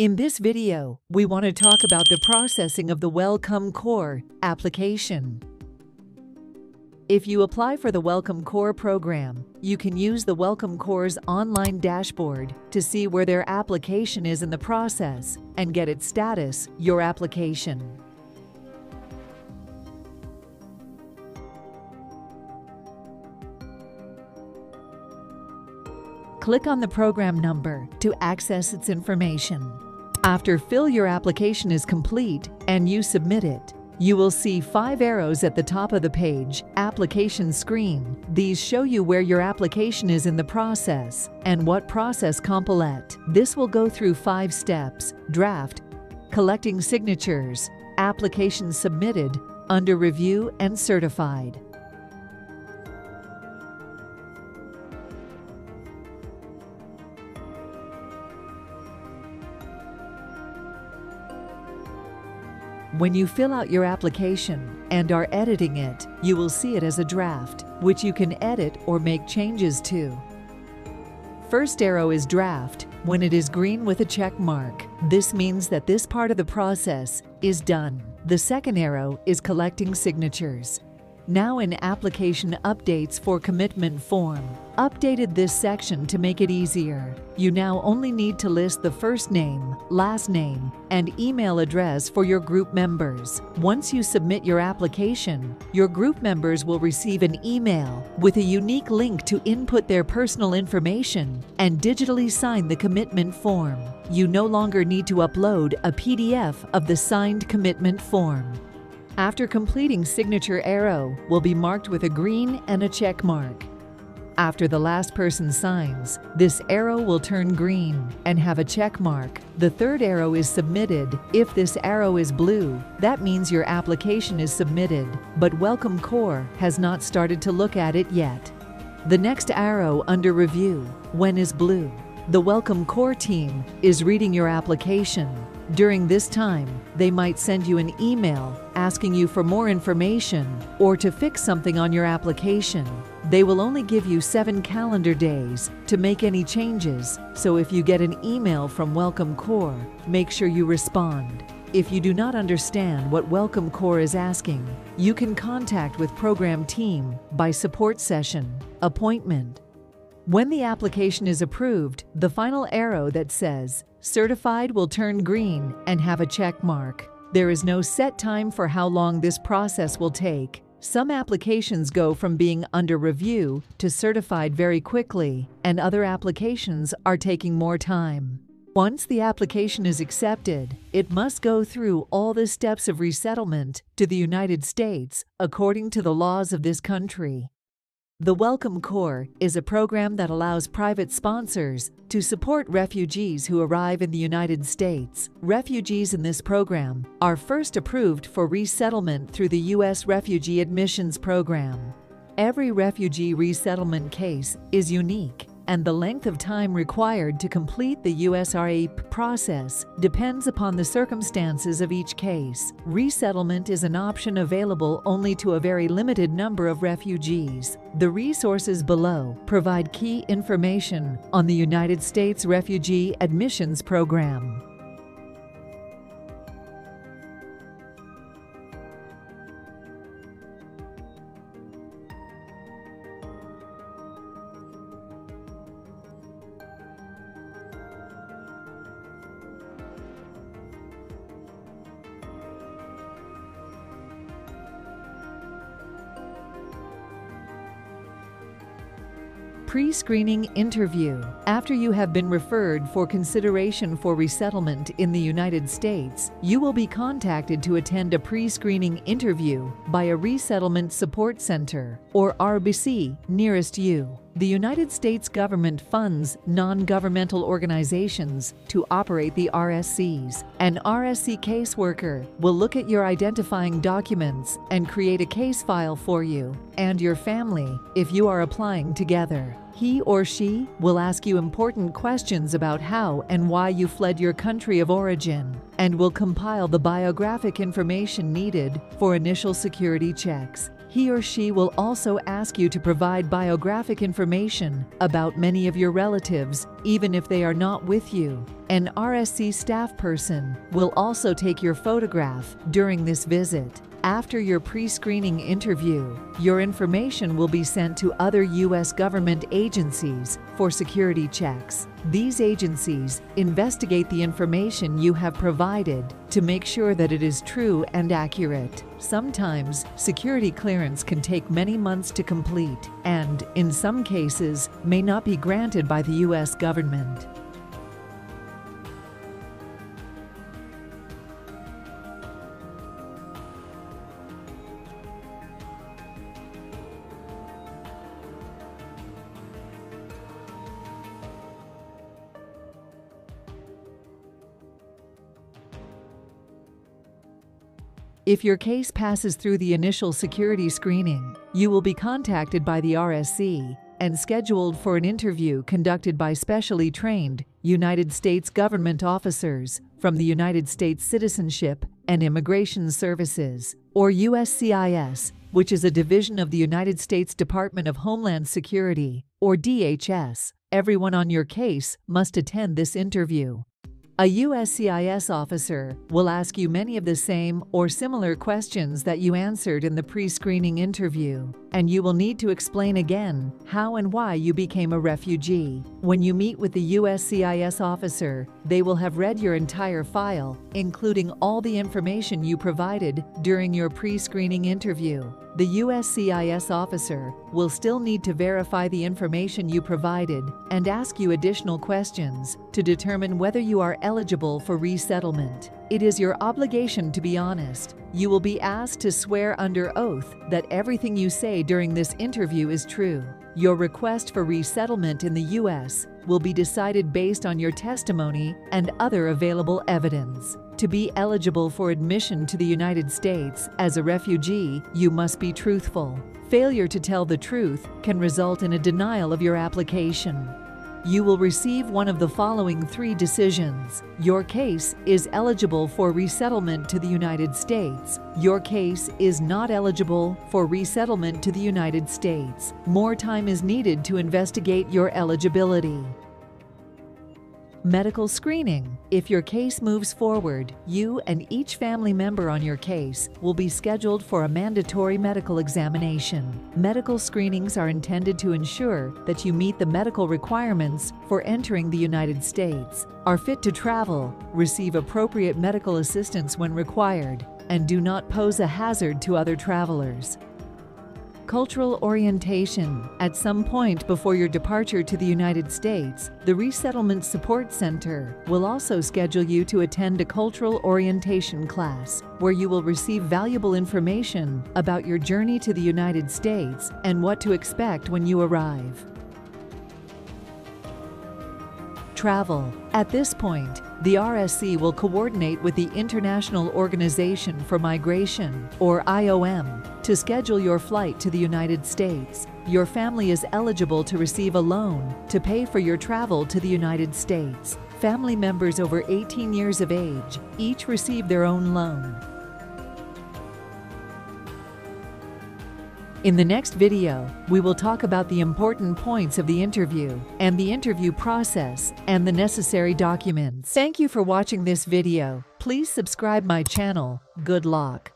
In this video, we want to talk about the processing of the Welcome Core application. If you apply for the Welcome Core program, you can use the Welcome Core's online dashboard to see where their application is in the process and get its status, your application. Click on the program number to access its information. After fill your application is complete and you submit it, you will see 5 arrows at the top of the page, Application Screen. These show you where your application is in the process and what process complete. This will go through 5 steps: draft, collecting signatures, application submitted, under review, and certified. When you fill out your application and are editing it, you will see it as a draft, which you can edit or make changes to. First arrow is draft. When it is green with a check mark, this means that this part of the process is done. The second arrow is collecting signatures. Now in Application Updates for Commitment Form, updated this section to make it easier. You now only need to list the first name, last name, and email address for your group members. Once you submit your application, your group members will receive an email with a unique link to input their personal information and digitally sign the commitment form. You no longer need to upload a PDF of the signed commitment form. After completing, signature arrow will be marked with a green and a check mark. After the last person signs, this arrow will turn green and have a check mark. The third arrow is submitted. If this arrow is blue, that means your application is submitted, but Welcome Core has not started to look at it yet. The next arrow, under review, when is blue, the Welcome Core team is reading your application. During this time, they might send you an email asking you for more information or to fix something on your application. They will only give you 7 calendar days to make any changes, so if you get an email from Welcome Core, make sure you respond. If you do not understand what Welcome Core is asking, you can contact with program team by support session, appointment. When the application is approved, the final arrow that says certified will turn green and have a check mark. There is no set time for how long this process will take. Some applications go from being under review to certified very quickly, and other applications are taking more time. Once the application is accepted, it must go through all the steps of resettlement to the United States according to the laws of this country. The Welcome Core is a program that allows private sponsors to support refugees who arrive in the United States. Refugees in this program are first approved for resettlement through the U.S. Refugee Admissions Program. Every refugee resettlement case is unique, and the length of time required to complete the USRA process depends upon the circumstances of each case. Resettlement is an option available only to a very limited number of refugees. The resources below provide key information on the United States Refugee Admissions Program. Pre-screening interview. After you have been referred for consideration for resettlement in the United States, you will be contacted to attend a pre-screening interview by a Resettlement Support Center, or RBC, nearest you. The United States government funds non-governmental organizations to operate the RSCs. An RSC caseworker will look at your identifying documents and create a case file for you and your family if you are applying together. He or she will ask you important questions about how and why you fled your country of origin and will compile the biographic information needed for initial security checks. He or she will also ask you to provide biographic information about many of your relatives, even if they are not with you. An RSC staff person will also take your photograph during this visit. After your pre-screening interview, your information will be sent to other U.S. government agencies for security checks. These agencies investigate the information you have provided to make sure that it is true and accurate. Sometimes, security clearance can take many months to complete and, in some cases, may not be granted by the U.S. government. If your case passes through the initial security screening, you will be contacted by the RSC and scheduled for an interview conducted by specially trained United States government officers from the United States Citizenship and Immigration Services, or USCIS, which is a division of the United States Department of Homeland Security, or DHS. Everyone on your case must attend this interview. A USCIS officer will ask you many of the same or similar questions that you answered in the pre-screening interview, and you will need to explain again how and why you became a refugee. When you meet with the USCIS officer, they will have read your entire file, including all the information you provided during your pre-screening interview. The USCIS officer will still need to verify the information you provided and ask you additional questions to determine whether you are eligible for resettlement. It is your obligation to be honest. You will be asked to swear under oath that everything you say during this interview is true. Your request for resettlement in the U.S. will be decided based on your testimony and other available evidence. To be eligible for admission to the United States as a refugee, you must be truthful. Failure to tell the truth can result in a denial of your application. You will receive one of the following 3 decisions. Your case is eligible for resettlement to the United States. Your case is not eligible for resettlement to the United States. More time is needed to investigate your eligibility. Medical screening. If your case moves forward, you and each family member on your case will be scheduled for a mandatory medical examination. Medical screenings are intended to ensure that you meet the medical requirements for entering the United States, are fit to travel, receive appropriate medical assistance when required, and do not pose a hazard to other travelers. Cultural orientation. At some point before your departure to the United States, the Resettlement Support Center will also schedule you to attend a cultural orientation class, where you will receive valuable information about your journey to the United States and what to expect when you arrive. Travel. At this point, the RSC will coordinate with the International Organization for Migration, or IOM, to schedule your flight to the United States. Your family is eligible to receive a loan to pay for your travel to the United States. Family members over 18 years of age each receive their own loan. In the next video, we will talk about the important points of the interview and the interview process and the necessary documents. Thank you for watching this video. Please subscribe my channel. Good luck.